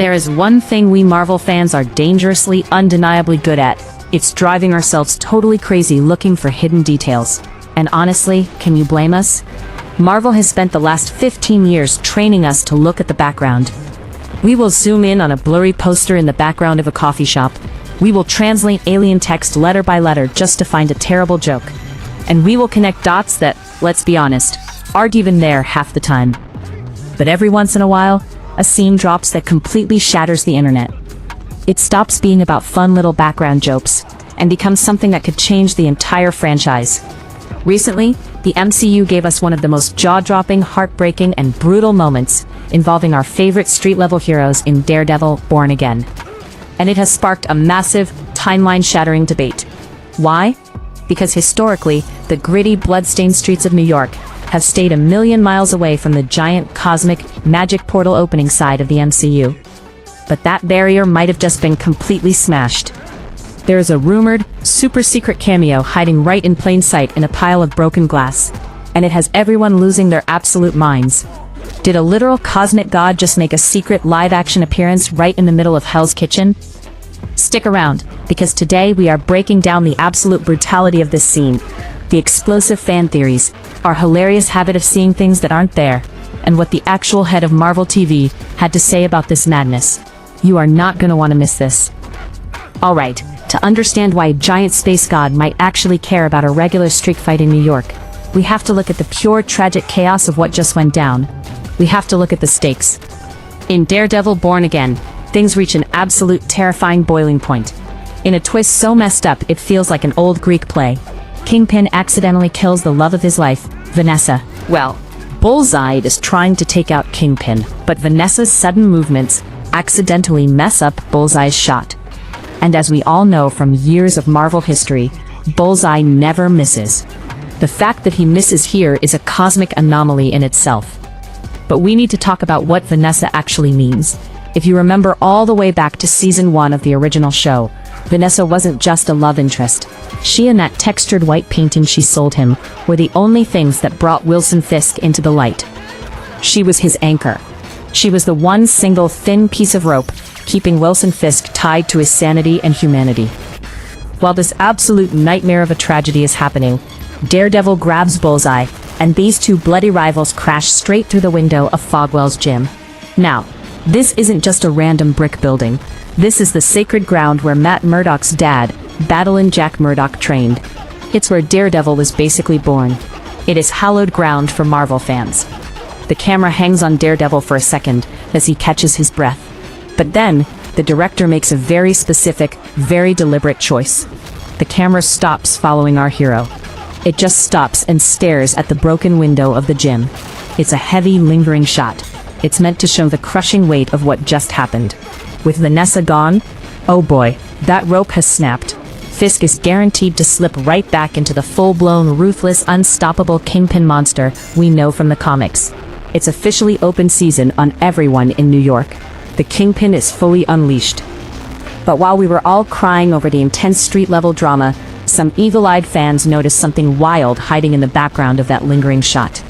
there is one thing we Marvel fans are dangerously, undeniably good at, it's driving ourselves totally crazy looking for hidden details. And honestly, can you blame us? Marvel has spent the last 15 years training us to look at the background. We will zoom in on a blurry poster in the background of a coffee shop. We will translate alien text letter by letter just to find a terrible joke. And we will connect dots that, let's be honest, aren't even there half the time. But every once in a while, a scene drops that completely shatters the internet. It stops being about fun little background jokes and becomes something that could change the entire franchise. Recently, the MCU gave us one of the most jaw-dropping, heartbreaking, and brutal moments involving our favorite street-level heroes in Daredevil Born Again. And it has sparked a massive, timeline-shattering debate. Why? Because historically, the gritty, blood-stained streets of New York have stayed a million miles away from the giant, cosmic, magic portal opening side of the MCU. But that barrier might have just been completely smashed. There is a rumored, super-secret cameo hiding right in plain sight in a pile of broken glass, and it has everyone losing their absolute minds. Did a literal cosmic god just make a secret live-action appearance right in the middle of Hell's Kitchen? Stick around, because today we are breaking down the absolute brutality of this scene, the explosive fan theories, our hilarious habit of seeing things that aren't there, and what the actual head of Marvel TV had to say about this madness. You are not going to want to miss this. Alright, to understand why a giant space god might actually care about a regular street fight in New York, we have to look at the pure tragic chaos of what just went down. We have to look at the stakes. In Daredevil Born Again, things reach an absolute terrifying boiling point. In a twist so messed up it feels like an old Greek play, Kingpin accidentally kills the love of his life, Vanessa. Well, Bullseye is trying to take out Kingpin, but Vanessa's sudden movements accidentally mess up Bullseye's shot. And as we all know from years of Marvel history, Bullseye never misses. The fact that he misses here is a cosmic anomaly in itself. But we need to talk about what Vanessa actually means. If you remember all the way back to season 1 of the original show, Vanessa wasn't just a love interest. She and that textured white painting she sold him were the only things that brought Wilson Fisk into the light. She was his anchor. She was the one single thin piece of rope keeping Wilson Fisk tied to his sanity and humanity. While this absolute nightmare of a tragedy is happening, Daredevil grabs Bullseye, and these two bloody rivals crash straight through the window of Fogwell's gym. Now, this isn't just a random brick building. This is the sacred ground where Matt Murdock's dad, Battlein' Jack Murdock, trained. It's where Daredevil was basically born. It is hallowed ground for Marvel fans. The camera hangs on Daredevil for a second as he catches his breath. But then, the director makes a very specific, very deliberate choice. The camera stops following our hero. It just stops and stares at the broken window of the gym. It's a heavy, lingering shot. It's meant to show the crushing weight of what just happened. With Vanessa gone, oh boy, that rope has snapped. Fisk is guaranteed to slip right back into the full-blown, ruthless, unstoppable Kingpin monster we know from the comics. It's officially open season on everyone in New York. The Kingpin is fully unleashed. But while we were all crying over the intense street-level drama, some eagle-eyed fans noticed something wild hiding in the background of that lingering shot.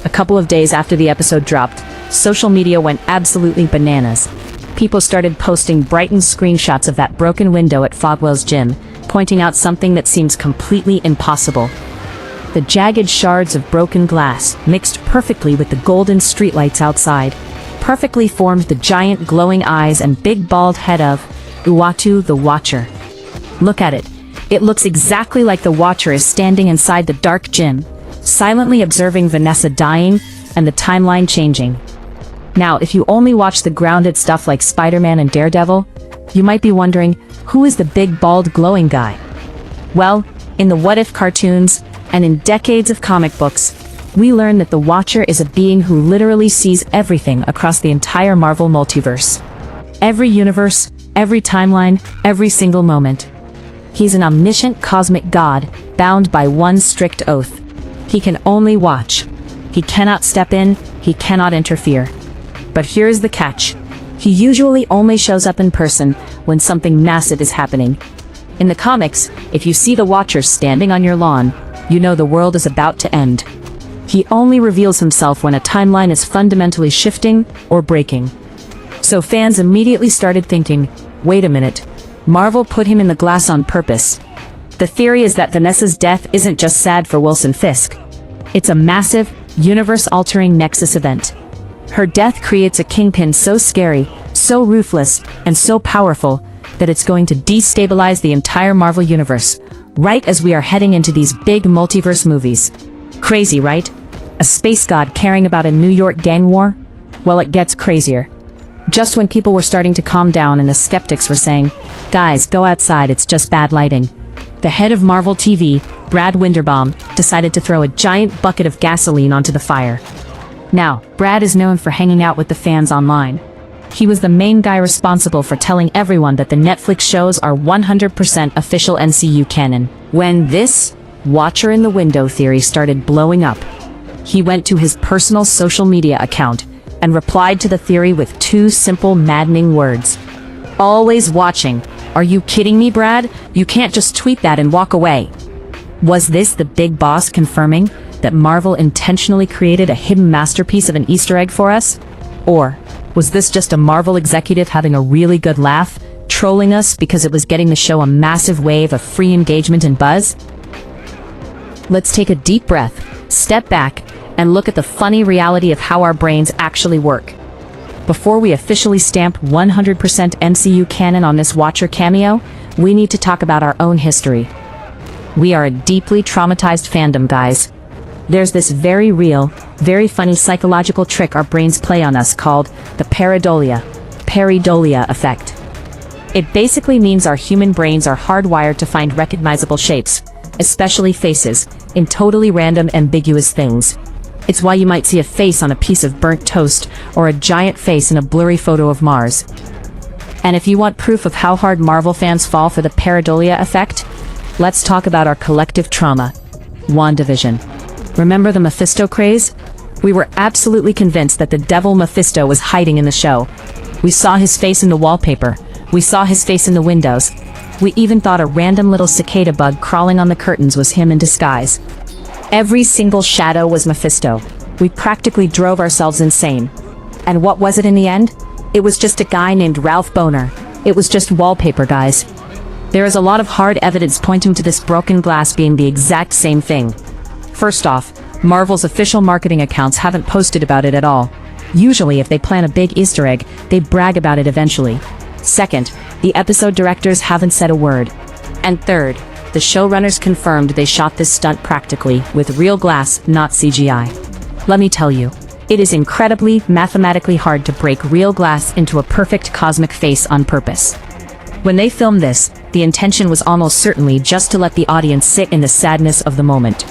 A couple of days after the episode dropped, social media went absolutely bananas. People started posting brightened screenshots of that broken window at Fogwell's gym, pointing out something that seems completely impossible. The jagged shards of broken glass, mixed perfectly with the golden streetlights outside, perfectly formed the giant glowing eyes and big bald head of Uatu the Watcher. Look at it. It looks exactly like the Watcher is standing inside the dark gym, silently observing Vanessa dying and the timeline changing. Now, if you only watch the grounded stuff like Spider-Man and Daredevil, you might be wondering, who is the big bald glowing guy? Well, in the What If cartoons, and in decades of comic books, we learn that the Watcher is a being who literally sees everything across the entire Marvel multiverse. Every universe, every timeline, every single moment. He's an omniscient cosmic god, bound by one strict oath. He can only watch. He cannot step in, he cannot interfere. But here's the catch. He usually only shows up in person when something massive is happening. In the comics, if you see the Watcher standing on your lawn, you know the world is about to end. He only reveals himself when a timeline is fundamentally shifting or breaking. So fans immediately started thinking, wait a minute, Marvel put him in the glass on purpose. The theory is that Vanessa's death isn't just sad for Wilson Fisk. It's a massive, universe-altering Nexus event. Her death creates a Kingpin so scary, so ruthless, and so powerful that it's going to destabilize the entire Marvel Universe, right as we are heading into these big multiverse movies. Crazy, right? A space god caring about a New York gang war? Well, it gets crazier. Just when people were starting to calm down and the skeptics were saying, guys, go outside, it's just bad lighting, the head of Marvel TV, Brad Winderbaum, decided to throw a giant bucket of gasoline onto the fire. Now, Brad is known for hanging out with the fans online. He was the main guy responsible for telling everyone that the Netflix shows are 100% official MCU canon. When this Watcher in the Window theory started blowing up, he went to his personal social media account and replied to the theory with 2 simple, maddening words. Always watching. Are you kidding me, Brad? You can't just tweet that and walk away. Was this the big boss confirming that Marvel intentionally created a hidden masterpiece of an Easter egg for us? Or was this just a Marvel executive having a really good laugh, trolling us because it was getting the show a massive wave of free engagement and buzz? Let's take a deep breath, step back, and look at the funny reality of how our brains actually work. Before we officially stamp 100% MCU canon on this Watcher cameo, we need to talk about our own history. We are a deeply traumatized fandom, guys. There's this very real, very funny psychological trick our brains play on us called the pareidolia effect. It basically means our human brains are hardwired to find recognizable shapes, especially faces, in totally random, ambiguous things. It's why you might see a face on a piece of burnt toast or a giant face in a blurry photo of Mars. And if you want proof of how hard Marvel fans fall for the pareidolia effect, let's talk about our collective trauma. WandaVision. Remember the Mephisto craze? We were absolutely convinced that the devil Mephisto was hiding in the show. We saw his face in the wallpaper. We saw his face in the windows. We even thought a random little cicada bug crawling on the curtains was him in disguise. Every single shadow was Mephisto. We practically drove ourselves insane. And what was it in the end? It was just a guy named Ralph Boner. It was just wallpaper, guys. There is a lot of hard evidence pointing to this broken glass being the exact same thing. First off, Marvel's official marketing accounts haven't posted about it at all. Usually, if they plan a big Easter egg, they brag about it eventually. Second, the episode directors haven't said a word. And third, the showrunners confirmed they shot this stunt practically, with real glass, not CGI. Let me tell you, it is incredibly, mathematically hard to break real glass into a perfect cosmic face on purpose. When they filmed this, the intention was almost certainly just to let the audience sit in the sadness of the moment.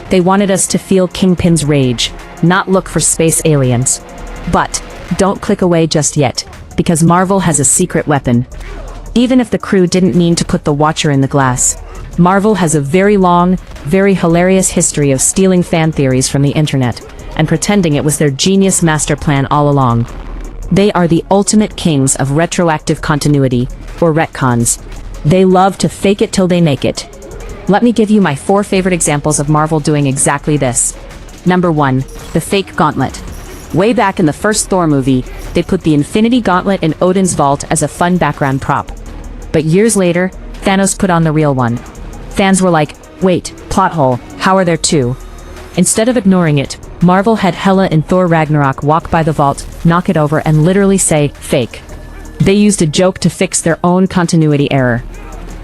They wanted us to feel Kingpin's rage, not look for space aliens. But don't click away just yet, because Marvel has a secret weapon. Even if the crew didn't mean to put the Watcher in the glass, Marvel has a very long, very hilarious history of stealing fan theories from the internet and pretending it was their genius master plan all along. They are the ultimate kings of retroactive continuity, or retcons. They love to fake it till they make it. Let me give you my 4 favorite examples of Marvel doing exactly this. Number 1, the fake gauntlet. Way back in the first Thor movie, they put the Infinity Gauntlet in Odin's vault as a fun background prop. But years later, Thanos put on the real one. Fans were like, wait, plot hole, how are there 2? Instead of ignoring it, Marvel had Hela in Thor Ragnarok walk by the vault, knock it over, and literally say, fake. They used a joke to fix their own continuity error.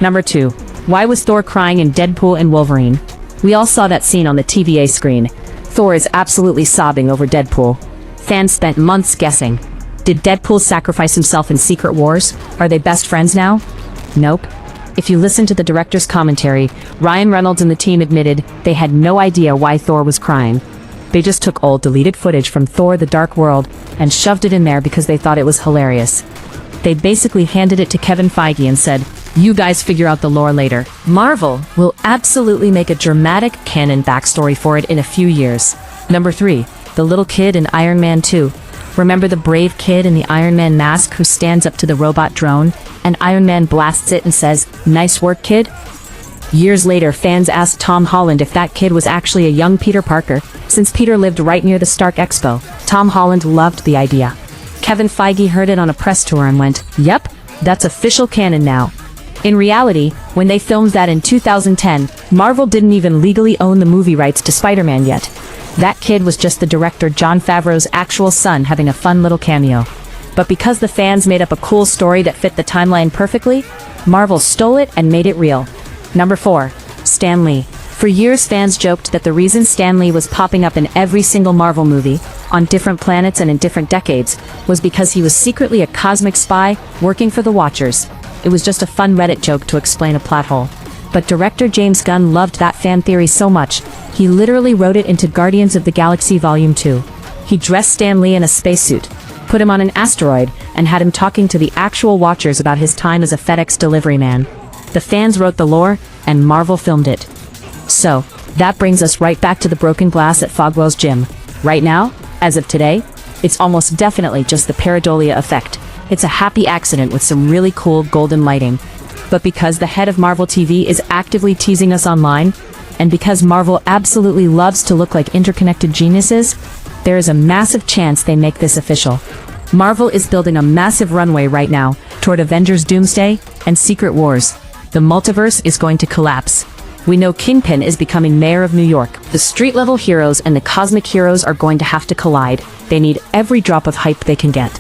Number 2, why was Thor crying in Deadpool and Wolverine? We all saw that scene on the TVA screen. Thor is absolutely sobbing over Deadpool. Fans spent months guessing. Did Deadpool sacrifice himself in Secret Wars? Are they best friends now? Nope. If you listen to the director's commentary, Ryan Reynolds and the team admitted they had no idea why Thor was crying. They just took old deleted footage from Thor: The Dark World and shoved it in there because they thought it was hilarious. They basically handed it to Kevin Feige and said, you guys figure out the lore later. Marvel will absolutely make a dramatic canon backstory for it in a few years. Number 3, the little kid in Iron Man 2. Remember the brave kid in the Iron Man mask who stands up to the robot drone, and Iron Man blasts it and says, nice work, kid? Years later, fans asked Tom Holland if that kid was actually a young Peter Parker, since Peter lived right near the Stark Expo. Tom Holland loved the idea. Kevin Feige heard it on a press tour and went, "Yep, that's official canon now." In reality, when they filmed that in 2010, Marvel didn't even legally own the movie rights to Spider-Man yet. That kid was just the director Jon Favreau's actual son having a fun little cameo. But because the fans made up a cool story that fit the timeline perfectly, Marvel stole it and made it real. Number 4. Stan Lee. For years, fans joked that the reason Stan Lee was popping up in every single Marvel movie, on different planets and in different decades, was because he was secretly a cosmic spy working for the Watchers. It was just a fun Reddit joke to explain a plot hole. But director James Gunn loved that fan theory so much, he literally wrote it into Guardians of the Galaxy Volume 2. He dressed Stan Lee in a spacesuit, put him on an asteroid, and had him talking to the actual Watchers about his time as a FedEx delivery man. The fans wrote the lore, and Marvel filmed it. So, that brings us right back to the broken glass at Fogwell's gym. Right now, as of today, it's almost definitely just the pareidolia effect. It's a happy accident with some really cool golden lighting. But because the head of Marvel TV is actively teasing us online, and because Marvel absolutely loves to look like interconnected geniuses, there is a massive chance they make this official. Marvel is building a massive runway right now toward Avengers Doomsday and Secret Wars. The multiverse is going to collapse. We know Kingpin is becoming mayor of New York. The street-level heroes and the cosmic heroes are going to have to collide. They need every drop of hype they can get.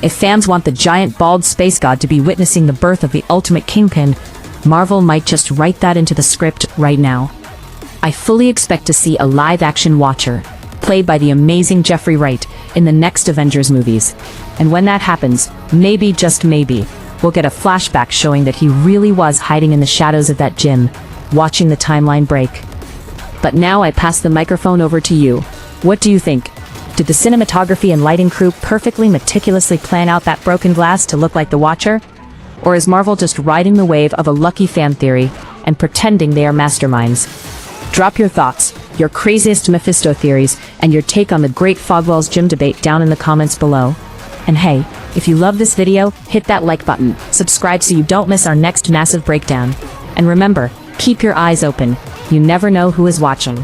If fans want the giant bald space god to be witnessing the birth of the ultimate Kingpin, Marvel might just write that into the script right now. I fully expect to see a live-action Watcher, played by the amazing Jeffrey Wright, in the next Avengers movies. And when that happens, maybe, just maybe, we'll get a flashback showing that he really was hiding in the shadows of that gym, watching the timeline break. But now I pass the microphone over to you. What do you think? Did the cinematography and lighting crew perfectly meticulously plan out that broken glass to look like the Watcher? Or is Marvel just riding the wave of a lucky fan theory and pretending they are masterminds? Drop your thoughts, your craziest Mephisto theories, and your take on the great Fogwell's gym debate down in the comments below. And hey, if you love this video, hit that like button, subscribe so you don't miss our next massive breakdown. And remember, keep your eyes open. You never know who is watching.